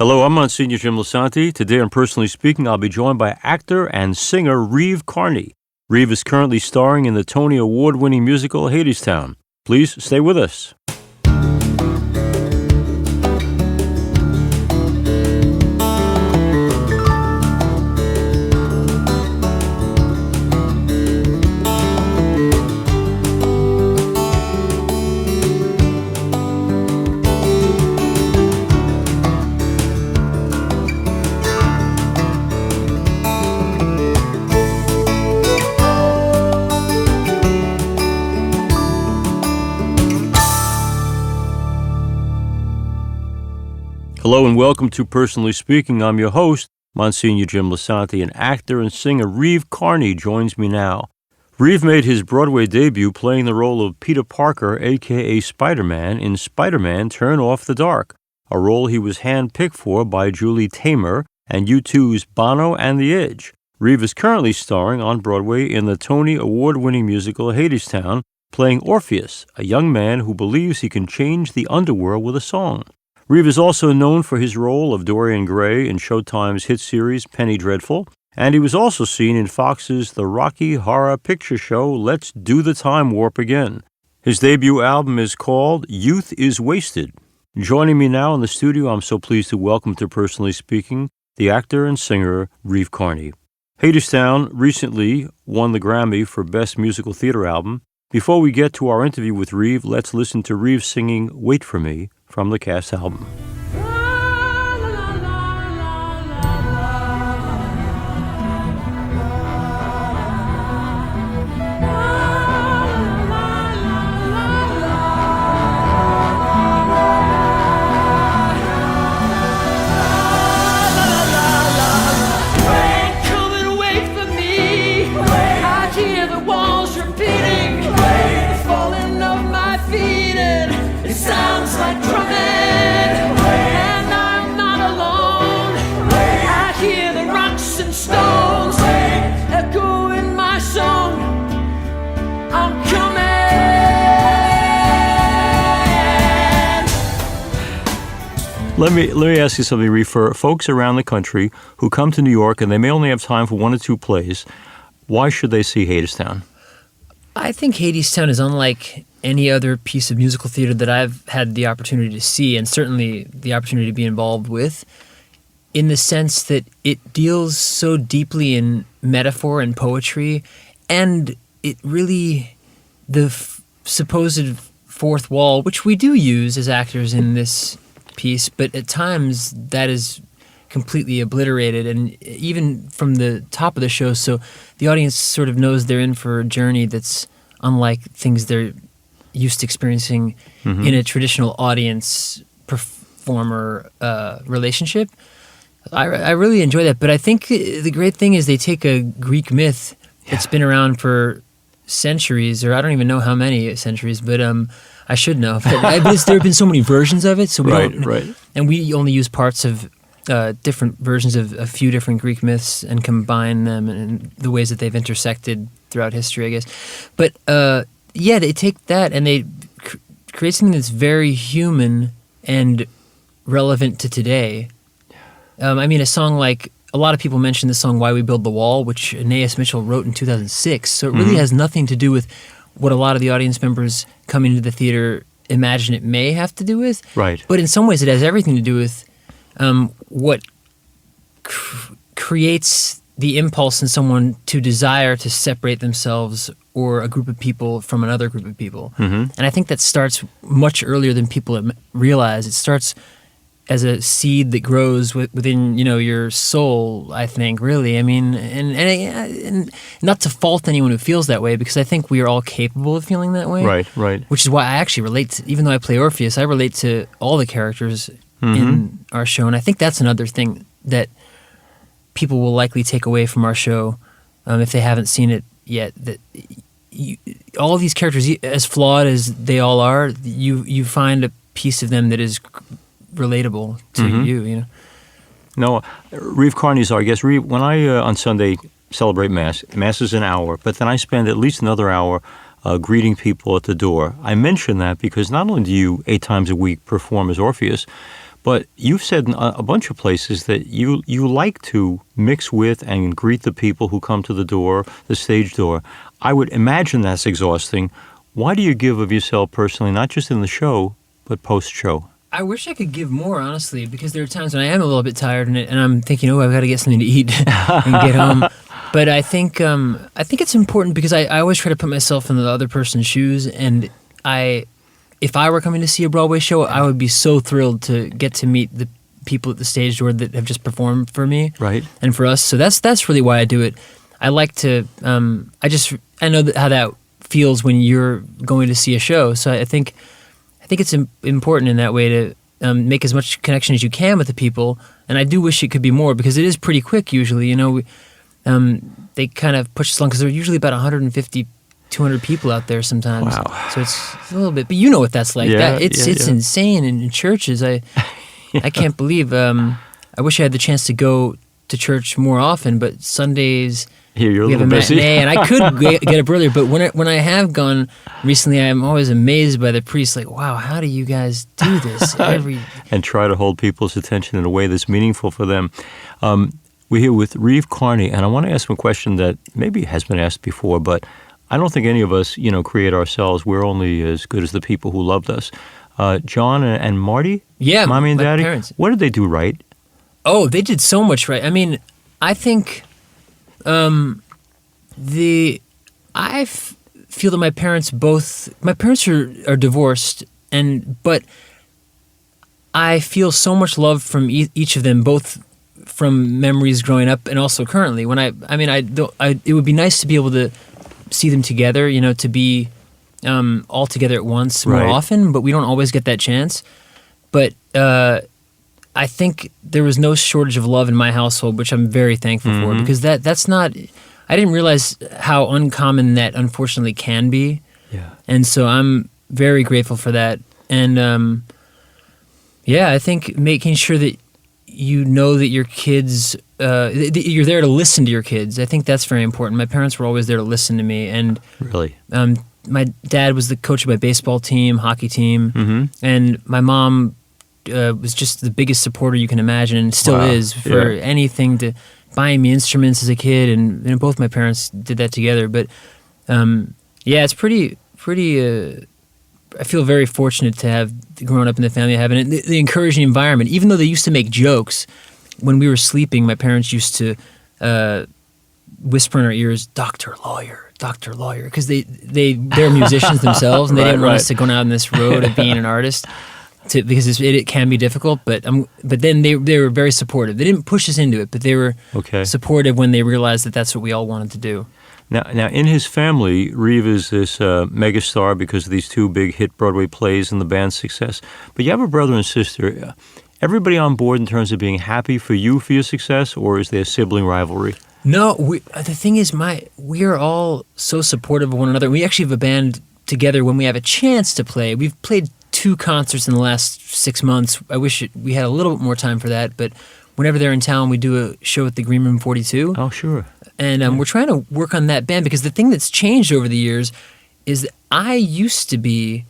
Hello, I'm Monsignor Jim Lisante. Today on Personally Speaking, I'll be joined by actor and singer Reeve Carney. Reeve is currently starring in the Tony Award-winning musical Hadestown. Please stay with us. Hello and welcome to Personally Speaking. I'm your host, Monsignor Jim Lisante, and actor and singer Reeve Carney joins me now. Reeve made his Broadway debut playing the role of Peter Parker, a.k.a. Spider-Man, in Spider-Man Turn Off the Dark, a role he was handpicked for by Julie Taymor and U2's Bono and the Edge. Reeve is currently starring on Broadway in the Tony Award-winning musical Hadestown, playing Orpheus, a young man who believes he can change the underworld with a song. Reeve is also known for his role of Dorian Gray in Showtime's hit series Penny Dreadful, and he was also seen in Fox's The Rocky Horror Picture Show Let's Do the Time Warp Again. His debut album is called Youth is Wasted. Joining me now in the studio, I'm so pleased to welcome to Personally Speaking, the actor and singer Reeve Carney. Hadestown recently won the Grammy for Best Musical Theater Album. Before we get to our interview with Reeve, let's listen to Reeve singing Wait For Me from the cast album. Let me ask you something, Reeve. For folks around the country who come to New York and they may only have time for one or two plays, why should they see Hadestown? I think Hadestown is unlike any other piece of musical theater that I've had the opportunity to see, and certainly the opportunity to be involved with, in the sense that it deals so deeply in metaphor and poetry, and it really, the supposed fourth wall, which we do use as actors in this piece, but at times that is completely obliterated, and even from the top of the show, so the audience sort of knows they're in for a journey that's unlike things they're used to experiencing in a traditional audience performer relationship. I really enjoy that, but I think the great thing is they take a Greek myth that's been around for centuries, or I don't even know how many centuries, but I should know. But there have been so many versions of it, so we don't. Right. And we only use parts of different versions of a few different Greek myths and combine them in the ways that they've intersected throughout history, I guess. But they take that and they create something that's very human and relevant to today. A song like, a lot of people mention the song Why We Build the Wall, which Anais Mitchell wrote in 2006. So it really has nothing to do with what a lot of the audience members coming to the theater imagine it may have to do with. Right. But in some ways it has everything to do with what creates the impulse in someone to desire to separate themselves or a group of people from another group of people. And I think that starts much earlier than people realize. It starts as a seed that grows within, your soul, I think, really. I mean, and not to fault anyone who feels that way, because I think we are all capable of feeling that way. Right. Which is why I actually relate to, even though I play Orpheus, I relate to all the characters in our show. And I think that's another thing that people will likely take away from our show if they haven't seen it yet, that all of these characters, as flawed as they all are, you find a piece of them that is relatable to you. No, Reeve Carney's our guest. Reeve, when I on Sunday celebrate Mass is an hour, but then I spend at least another hour greeting people at the door. I mention that because not only do you 8 times a week perform as Orpheus, But you've said in a bunch of places that you like to mix with and greet the people who come to the door, the stage door. I would imagine that's exhausting. Why do you give of yourself personally, not just in the show, but post-show? I wish I could give more, honestly, because there are times when I am a little bit tired and I'm thinking, oh, I've got to get something to eat and get home. But I think it's important because I always try to put myself in the other person's shoes, and if I were coming to see a Broadway show, I would be so thrilled to get to meet the people at the stage door that have just performed for me, right, and for us. So that's really why I do it. I like to. I know how that feels when you're going to see a show. So I think it's important in that way to make as much connection as you can with the people. And I do wish it could be more because it is pretty quick usually. You know, they kind of push us along because there are usually about 150, 200 people out there sometimes. Wow. So it's a little bit, but you know what that's like. Yeah, It's insane in churches. I can't believe. I wish I had the chance to go to church more often, but Sundays. Here, you're we a have little a busy. matinee, and I could get up earlier, but when I have gone recently, I'm always amazed by the priests. Like, wow, how do you guys do this and try to hold people's attention in a way that's meaningful for them. We're here with Reeve Carney, and I want to ask him a question that maybe has been asked before, but I don't think any of us, create ourselves. We're only as good as the people who loved us. John and Marty, yeah, Mommy and my Daddy, parents. What did they do right? Oh, they did so much right. I mean, I think. Feel that my parents are divorced, but I feel so much love from each of them, both from memories growing up and also currently. It would be nice to be able to see them together, to be all together at once more often, but we don't always get that chance. But I think there was no shortage of love in my household, which I'm very thankful for, because that's not. I didn't realize how uncommon that unfortunately can be. Yeah. And so I'm very grateful for that. And I think making sure that you know that your kids, that you're there to listen to your kids. I think that's very important. My parents were always there to listen to me. And really, my dad was the coach of my baseball team, hockey team, and my mom was just the biggest supporter you can imagine, and still is for anything to buying me instruments as a kid, and both my parents did that together. But it's pretty. I feel very fortunate to have grown up in the family I have, and the encouraging environment. Even though they used to make jokes when we were sleeping, my parents used to whisper in our ears, "Doctor, lawyer," because they're musicians themselves, and they didn't want us to go down this road of being an artist. Because it can be difficult, but then they were very supportive. They didn't push us into it, but they were supportive when they realized that that's what we all wanted to do. Now, in his family, Reeve is this megastar because of these two big hit Broadway plays and the band's success. But you have a brother and sister. Everybody on board in terms of being happy for you for your success, or is there sibling rivalry? No, the thing is, we are all so supportive of one another. We actually have a band together when we have a chance to play. We've played 2 concerts in the last 6 months. I wish we had a little bit more time for that, but whenever they're in town, we do a show at the Green Room 42. Oh, sure. And we're trying to work on that band, because the thing that's changed over the years is that I used to be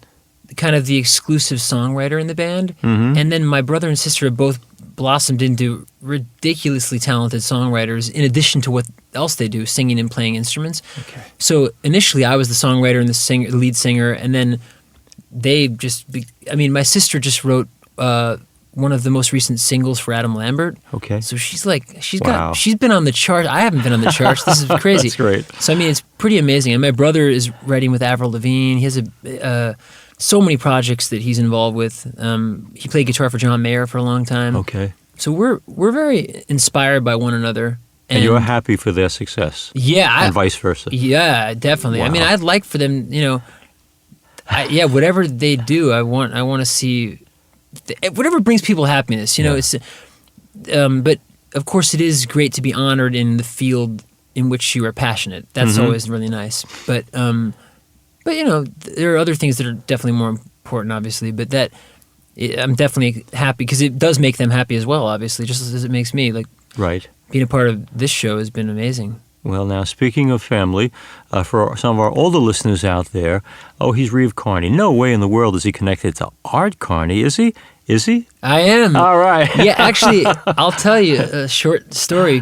kind of the exclusive songwriter in the band, and then my brother and sister have both blossomed into ridiculously talented songwriters in addition to what else they do, singing and playing instruments. Okay. So initially I was the songwriter and the lead singer, and then my sister just wrote one of the most recent singles for Adam Lambert. Okay. So she's been on the chart. I haven't been on the charts. This is crazy. That's great. So it's pretty amazing. And my brother is writing with Avril Lavigne. He has so many projects that he's involved with. He played guitar for John Mayer for a long time. Okay. So we're very inspired by one another. And you're happy for their success. Yeah. And vice versa. Yeah, definitely. Wow. I'd like for them, whatever they do, I want to see whatever brings people happiness. It's, but of course, it is great to be honored in the field in which you are passionate. That's always really nice. But there are other things that are definitely more important, obviously. But I'm definitely happy because it does make them happy as well. Obviously, just as it makes me. Right. Being a part of this show has been amazing. Well, now, speaking of family, for some of our older listeners out there, he's Reeve Carney. No way in the world is he connected to Art Carney, is he? Is he? I am. All right. Yeah, actually, I'll tell you a short story.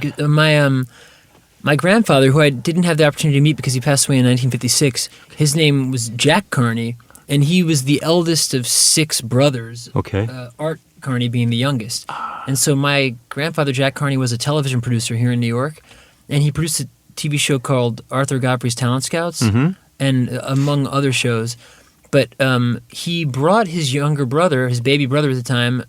My grandfather, who I didn't have the opportunity to meet because he passed away in 1956, his name was Jack Carney, and he was the eldest of 6 brothers. Okay. Art Carney being the youngest. And so my grandfather, Jack Carney, was a television producer here in New York, and he produced a TV show called Arthur Godfrey's Talent Scouts, and among other shows. But he brought his younger brother, his baby brother at the time,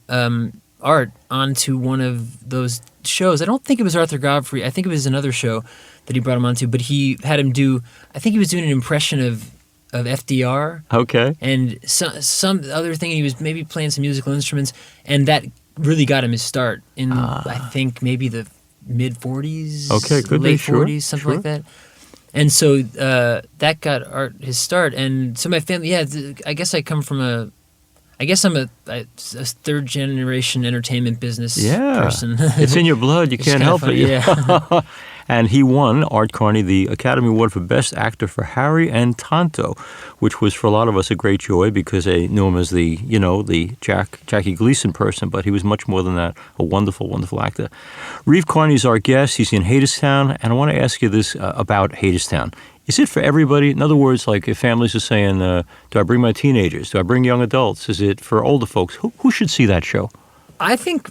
Art, onto one of those shows. I don't think it was Arthur Godfrey. I think it was another show that he brought him onto. But he had him do, I think he was doing an impression of FDR. Okay. And some other thing. He was maybe playing some musical instruments. And that really got him his start in, I think, maybe the mid-40s. Okay, could late be, sure, 40s, something like that. And so that got Art his start. And so my family, I guess I come from I'm a third generation entertainment business person. It's in your blood. You can't help funny, it. Yeah. And he won, Art Carney, the Academy Award for Best Actor for Harry and Tonto, which was for a lot of us a great joy because I knew him as the Jackie Gleason person, but he was much more than that, a wonderful, wonderful actor. Reeve Carney is our guest. He's in Hadestown, and I want to ask you this about Hadestown. Is it for everybody? In other words, like if families are saying, do I bring my teenagers? Do I bring young adults? Is it for older folks? Who should see that show? I think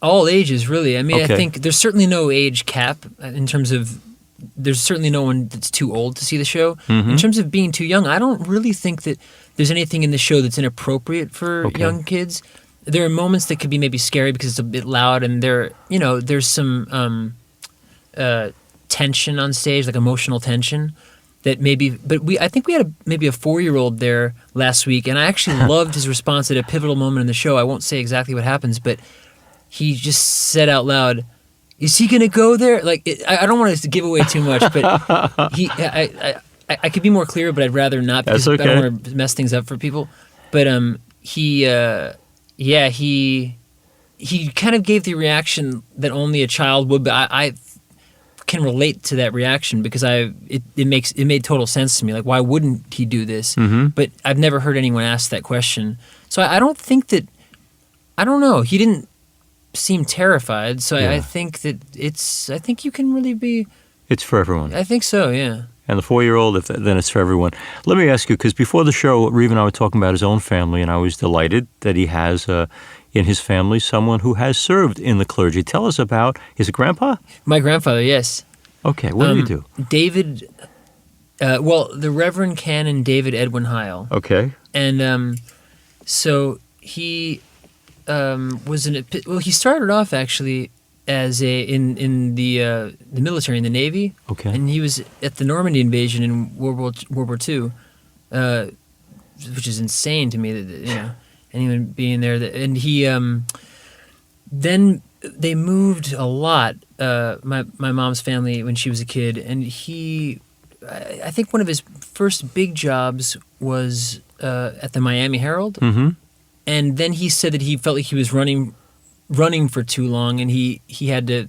all ages, really. I mean, Okay. I think there's certainly no age cap in terms of there's certainly no one that's too old to see the show. In terms of being too young, I don't really think that there's anything in the show that's inappropriate for young kids. There are moments that could be maybe scary because it's a bit loud, and there's some tension on stage, like emotional tension. That maybe, but I think we had maybe a 4-year-old there last week, and I actually loved his response at a pivotal moment in the show. I won't say exactly what happens, but he just said out loud, "Is he going to go there?" Like, I don't want to give away too much, but I could be more clear, but I'd rather not because That's okay. I don't want to mess things up for people. But he kind of gave the reaction that only a child would. But I can relate to that reaction because it made total sense to me. Like, why wouldn't he do this? But I've never heard anyone ask that question. So I don't think that. I don't know. He didn't seem terrified. So I think that I think you can really be. It's for everyone. I think so. Yeah. And the 4-year-old, then it's for everyone. Let me ask you, because before the show, Reeve and I were talking about his own family, and I was delighted that he has in his family someone who has served in the clergy. Tell us about his grandpa? My grandfather, yes. Okay, what did he do? David, the Reverend Canon David Edwin Heil. Okay. And so he he started off actually as in the military, in the Navy. Okay. And he was at the Normandy invasion in World War II, which is insane to me that anyone being there. And he then they moved a lot. My mom's family when she was a kid, and I think one of his first big jobs was at the Miami Herald. Mm-hmm. And then he said that he felt like he was running for too long, and he had to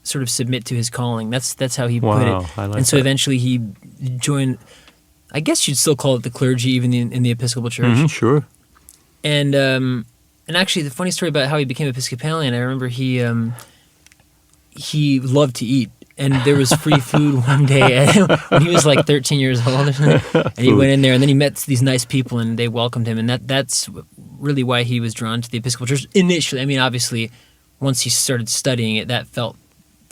sort of submit to his calling. That's how he put it. I like and so that. eventually he joined. I guess you'd still call it the clergy, even in the Episcopal Church. Mm-hmm, sure. And actually, the funny story about how he became Episcopalian, I remember he loved to eat. And there was free food one day when he was like 13 years old or something. And he went in there, and then he met these nice people, and they welcomed him. And that's really why he was drawn to the Episcopal Church initially. I mean, obviously, once he started studying it, that felt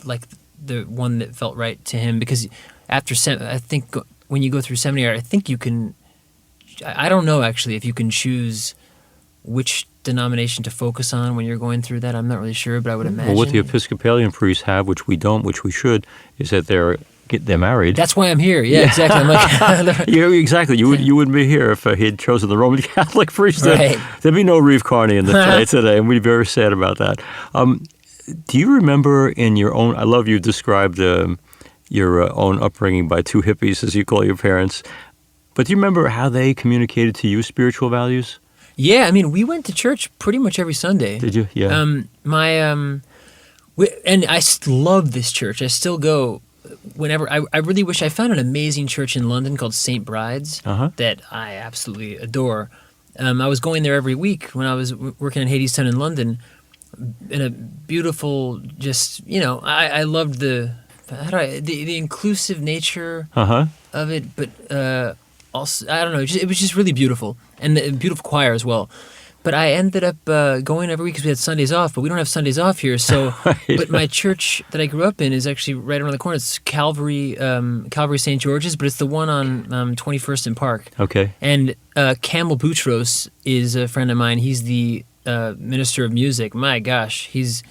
like the one that felt right to him. Because I think when you go through seminary, I think you can. I don't know actually if you can choose which denomination to focus on when you're going through that. I'm not really sure, but I would imagine. Well, what the Episcopalian priests have, which we don't, which we should, is that they're married. That's why I'm here. Yeah. Exactly. I'm like, exactly. You wouldn't be here if he had chosen the Roman Catholic priesthood. Right. There'd be no Reeve Carney in the play today, and we'd be very sad about that. Do you remember in your own? I love you described your own upbringing by 2 hippies, as you call your parents. But do you remember how they communicated to you spiritual values? Yeah, I mean, we went to church pretty much every Sunday. Did you? Yeah. And I love this church. I still go whenever. I really wish I found an amazing church in London called St. Bride's that I absolutely adore. I was going there every week when I was working in Hadestown in London, in a beautiful, just, I loved the inclusive nature of it, but also, I don't know, it was just really beautiful, and the beautiful choir as well. But I ended up going every week because we had Sundays off, but we don't have Sundays off here. So, But my church that I grew up in is actually right around the corner. It's Calvary St. George's, but it's the one on 21st and Park. Okay. And Campbell Boutros is a friend of mine. He's the minister of music. My gosh, he's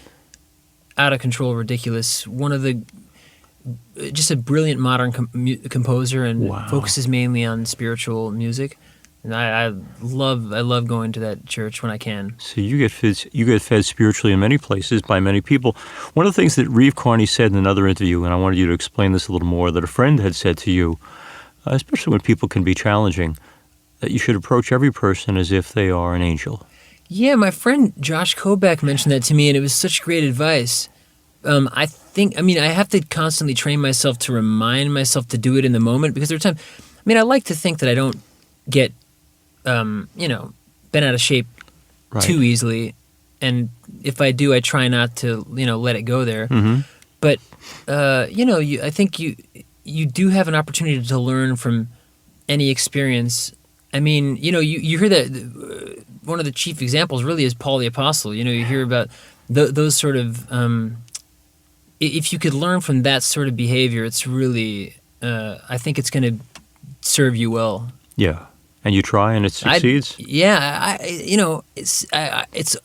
out of control, ridiculous. Just a brilliant modern composer, and focuses mainly on spiritual music. And I love going to that church when I can. So you get fed spiritually in many places by many people. One of the things that Reeve Carney said in another interview, and I wanted you to explain this a little more, that a friend had said to you, especially when people can be challenging, that you should approach every person as if they are an angel. Yeah, my friend Josh Kobeck mentioned that to me, and it was such great advice. I have to constantly train myself to remind myself to do it in the moment, because there are times, I like to think that I don't get bent out of shape too easily, and if I do, I try not to, let it go there. Mm-hmm. But I think you do have an opportunity to learn from any experience. You hear that one of the chief examples really is Paul the Apostle. You hear about those sort of. If you could learn from that sort of behavior, it's really. I think it's going to serve you well. Yeah. And you try, and it succeeds. It's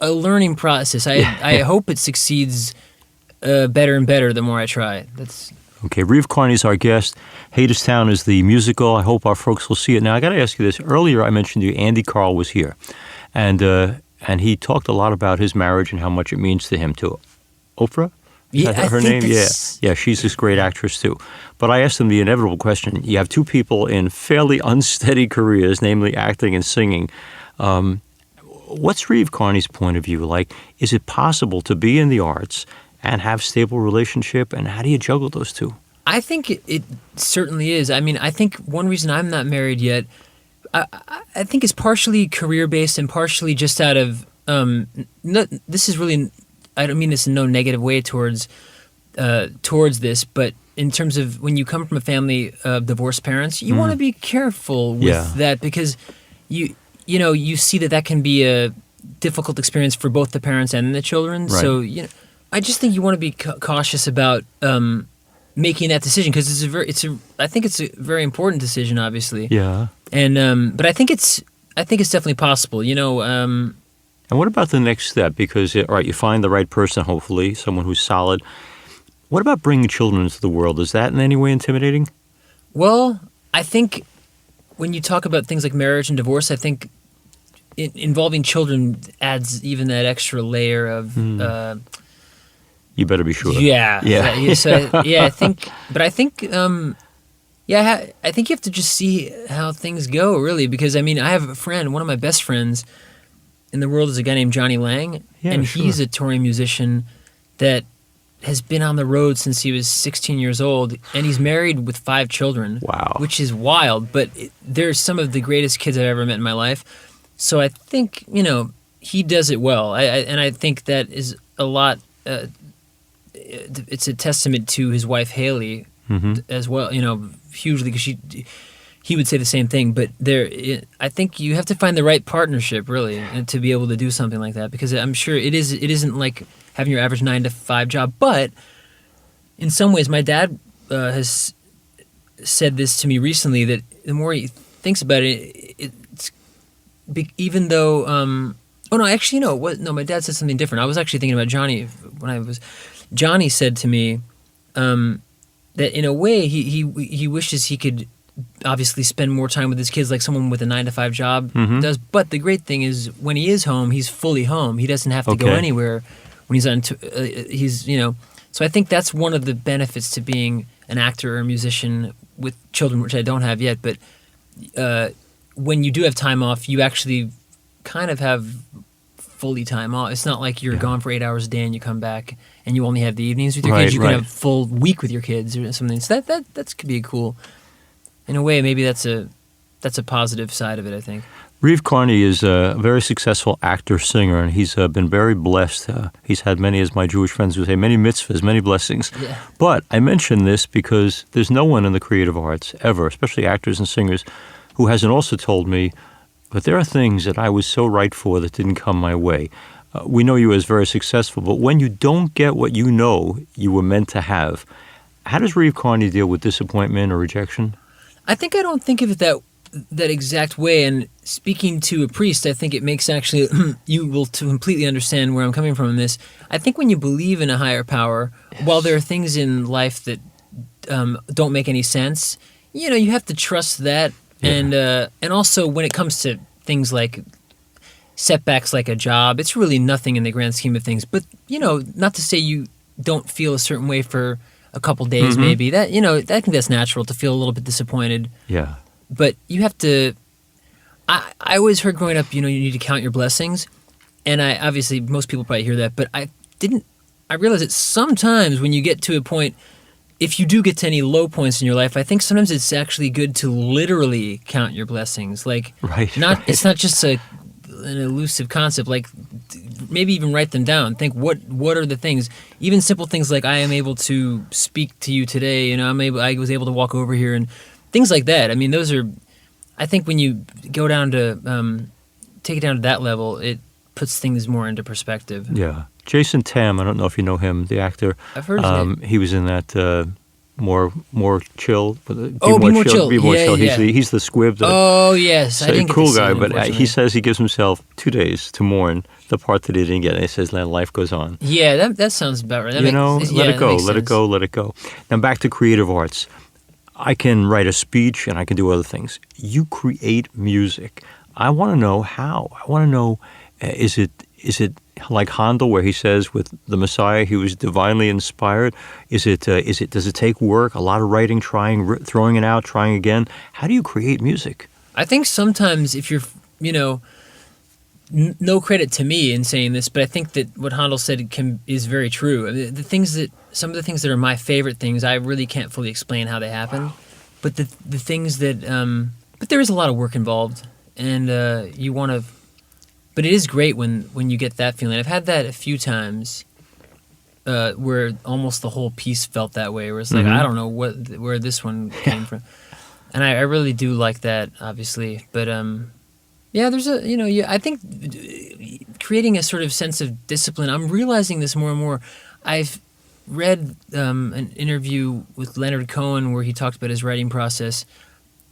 a learning process. I hope it succeeds better and better the more I try. Okay. Reeve Carney is our guest. Hadestown is the musical. I hope our folks will see it. Now, I got to ask you this. Earlier, I mentioned to you Andy Carl was here, and he talked a lot about his marriage and how much it means to him. To Oprah. Is that her name? Yeah, she's this great actress too. But I asked him the inevitable question. You have two people in fairly unsteady careers, namely acting and singing. What's Reeve Carney's point of view? Like, is it possible to be in the arts and have stable relationship, and how do you juggle those two? I think it certainly is. I think one reason I'm not married yet, I think it's partially career-based and partially just out of, this is really... I don't mean this in no negative way towards this, but in terms of when you come from a family of divorced parents, you want to be careful with that, because you see that can be a difficult experience for both the parents and the children. Right. So I just think you want to be cautious about making that decision, because I think it's a very important decision, obviously. Yeah. And but I think it's definitely possible. And what about the next step? Because, all right, you find the right person, hopefully, someone who's solid. What about bringing children into the world? Is that in any way intimidating? Well, I think when you talk about things like marriage and divorce, I think involving children adds even that extra layer of... you better be sure. Yeah. I think you have to just see how things go, really, because, I have a friend, one of my best friends in the world is a guy named Johnny Lang, and he's a touring musician that has been on the road since he was 16 years old, and he's married with 5 children. Wow. Which is wild, but they're some of the greatest kids I've ever met in my life. So I think, he does it well. And I think that is a lot, it's a testament to his wife, Haley, as well, hugely, because he would say the same thing, but I think you have to find the right partnership, really, and to be able to do something like that, because I'm sure it isn't like having your average 9-to-5 job. But in some ways, my dad has said this to me recently, that the more he thinks about it, even though my dad said something different. I was actually thinking about Johnny Johnny said to me that in a way he wishes he could obviously spend more time with his kids like someone with a 9-to-5 job does. But the great thing is when he is home, he's fully home. He doesn't have to go anywhere when he's on. So I think that's one of the benefits to being an actor or a musician with children, which I don't have yet. But when you do have time off, you actually kind of have fully time off. It's not like you're gone for 8 hours a day and you come back and you only have the evenings with your kids. You can have a full week with your kids or something. So that could be cool. In a way, maybe that's a positive side of it, I think. Reeve Carney is a very successful actor, singer, and he's been very blessed. He's had many, as my Jewish friends would say, many mitzvahs, many blessings. Yeah. But I mention this because there's no one in the creative arts ever, especially actors and singers, who hasn't also told me, but there are things that I was so right for that didn't come my way. We know you as very successful, but when you don't get what you know you were meant to have, how does Reeve Carney deal with disappointment or rejection? I think I don't think of it that exact way. And speaking to a priest, I think it makes actually you will to completely understand where I'm coming from in this. I think when you believe in a higher power, while there are things in life that don't make any sense, you have to trust that. Yeah. And also when it comes to things like setbacks, like a job, it's really nothing in the grand scheme of things. But not to say you don't feel a certain way for a couple days, maybe that I think that's natural to feel a little bit disappointed. Yeah. But you have to. I always heard growing up, you need to count your blessings, and I obviously most people probably hear that, but I didn't. I realized that sometimes when you get to a point, if you do get to any low points in your life, I think sometimes it's actually good to literally count your blessings. Like, it's not just an elusive concept. Like, maybe even write them down. Think what are the things, even simple things like I am able to speak to you today. I was able to walk over here and. Things like that. I mean, those are. I think when you go down to take it down to that level, it puts things more into perspective. Yeah, Jason Tam. I don't know if you know him, the actor. I've heard of him. He was in that more chill. Be more chill. Be more chill. Yeah. He's the squib. Yes, I didn't cool get to see guy. him, But he says he gives himself 2 days to mourn the part that he didn't get. And he says, "Life goes on." Yeah, that sounds about right. Let it go. Let it go. Let it go. Now back to creative arts. I can write a speech and I can do other things. You create music. I want to know how. I want to know, is it like Handel where he says with the Messiah he was divinely inspired? Does it take work, a lot of writing, trying, throwing it out, trying again? How do you create music? I think sometimes if you're, no credit to me in saying this, but I think that what Handel said is very true. I mean, some of the things that are my favorite things, I really can't fully explain how they happen. Wow. But the things that, but there is a lot of work involved, and you want to. But it is great when you get that feeling. I've had that a few times, where almost the whole piece felt that way. Where it's like I don't know where this one came from, and I really do like that, obviously. But yeah, there's I think creating a sort of sense of discipline. I'm realizing this more and more. I've read an interview with Leonard Cohen where he talked about his writing process,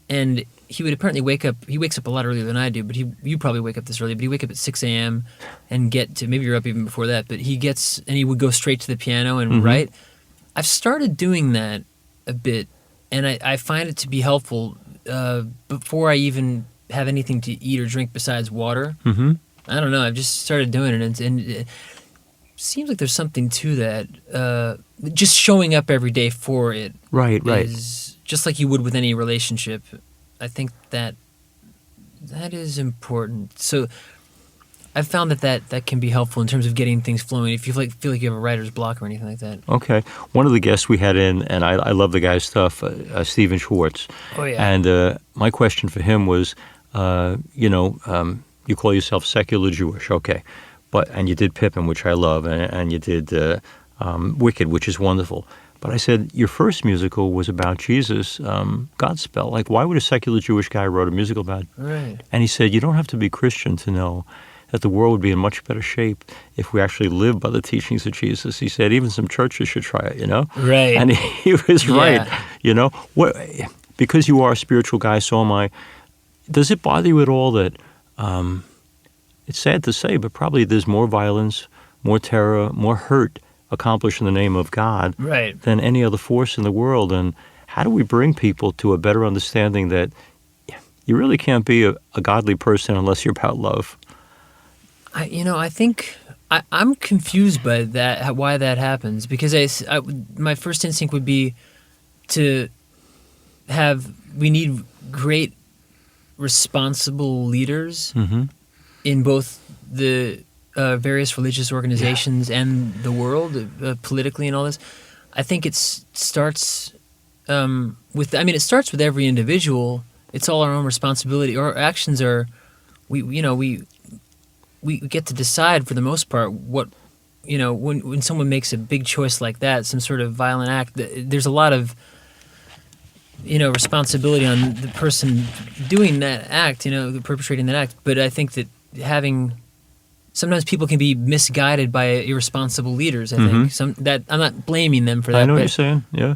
and he would apparently wake up. He wakes up a lot earlier than I do, but you probably wake up this early. But he wake up at 6 a.m. and get to, maybe you're up even before that. But he would go straight to the piano and write. I've started doing that a bit, and I find it to be helpful before I even have anything to eat or drink besides water. I don't know. I've just started doing it, and it seems like there's something to that. Just showing up every day for it. Right. Is just like you would with any relationship. I think that is important. So I've found that can be helpful in terms of getting things flowing. If you feel like you have a writer's block or anything like that. Okay. One of the guests we had in, and I love the guy's stuff, Stephen Schwartz. Oh yeah. And my question for him was, you call yourself secular Jewish, okay, and you did Pippin, which I love, and you did Wicked, which is wonderful. But I said, your first musical was about Jesus, Godspell. Like, why would a secular Jewish guy write a musical about? Right. And he said, you don't have to be Christian to know that the world would be in much better shape if we actually lived by the teachings of Jesus. He said, even some churches should try it, Right. And he was right, because you are a spiritual guy, so am I. Does it bother you at all that, it's sad to say, but probably there's more violence, more terror, more hurt accomplished in the name of God than any other force in the world? And how do we bring people to a better understanding that you really can't be a godly person unless you're about love? I think I'm confused by that, why that happens, because my first instinct would be we need great responsible leaders in both the various religious organizations and the world, politically and all this. I think it starts it starts with every individual. It's all our own responsibility. Our actions are we get to decide for the most part what, when someone makes a big choice like that, some sort of violent act, there's a lot of, responsibility on the person doing that act, perpetrating that act. But I think that sometimes people can be misguided by irresponsible leaders. I think I'm not blaming them for that. I know what you're saying. Yeah.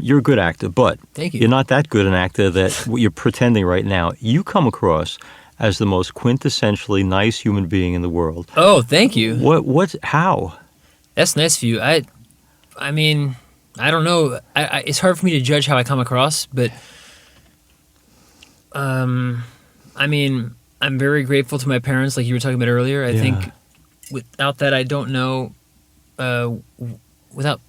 You're a good actor, but thank you. You're not that good an actor that you're pretending right now. You come across as the most quintessentially nice human being in the world. Oh, thank you. How? That's nice of you. I mean, I don't know. It's hard for me to judge how I come across, but I mean, I'm very grateful to my parents, like you were talking about earlier. I think without that, I don't know, without,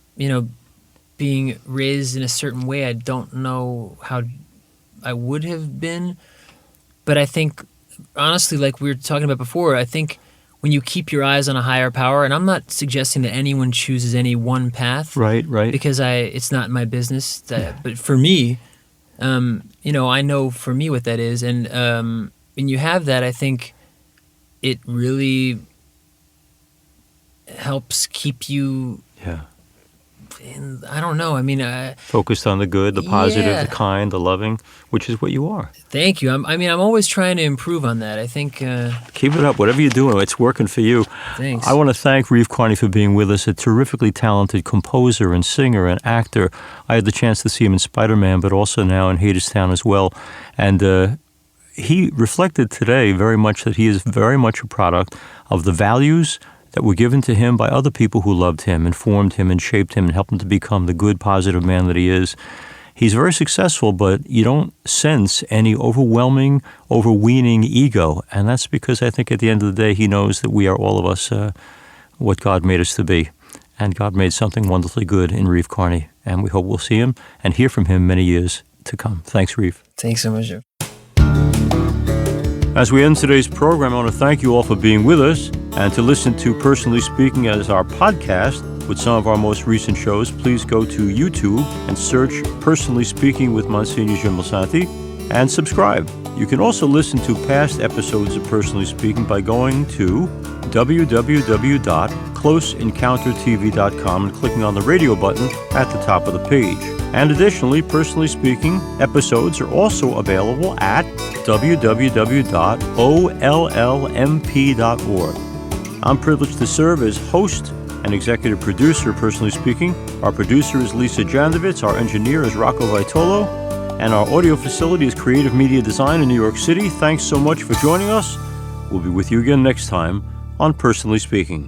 being raised in a certain way, I don't know how I would have been. But I think, honestly, like we were talking about before, I think when you keep your eyes on a higher power, and I'm not suggesting that anyone chooses any one path. Right. Because it's not my business. But for me, I know for me what that is. And when you have that, I think it really helps keep you... Yeah. I don't know. I mean, focused on the good, the positive, the kind, the loving, which is what you are. Thank you. I'm always trying to improve on that. I think keep it up. Whatever you're doing, it's working for you. Thanks. I want to thank Reeve Carney for being with us. A terrifically talented composer and singer and actor. I had the chance to see him in Spider-Man, but also now in Hadestown as well. And he reflected today very much that he is very much a product of the values that were given to him by other people who loved him, informed him, and shaped him, and helped him to become the good, positive man that he is. He's very successful, but you don't sense any overwhelming, overweening ego. And that's because I think at the end of the day, he knows that we are all of us what God made us to be. And God made something wonderfully good in Reeve Carney. And we hope we'll see him and hear from him many years to come. Thanks, Reeve. Thanks so much, Joe. As we end today's program, I want to thank you all for being with us. And to listen to Personally Speaking as our podcast with some of our most recent shows, please go to YouTube and search Personally Speaking with Monsignor Jim Lisante and subscribe. You can also listen to past episodes of Personally Speaking by going to www.closeencountertv.com and clicking on the radio button at the top of the page. And additionally, Personally Speaking episodes are also available at www.ollmp.org. I'm privileged to serve as host and executive producer of Personally Speaking. Our producer is Lisa Jandovitz, our engineer is Rocco Vitolo, and our audio facility is Creative Media Design in New York City. Thanks so much for joining us. We'll be with you again next time on Personally Speaking.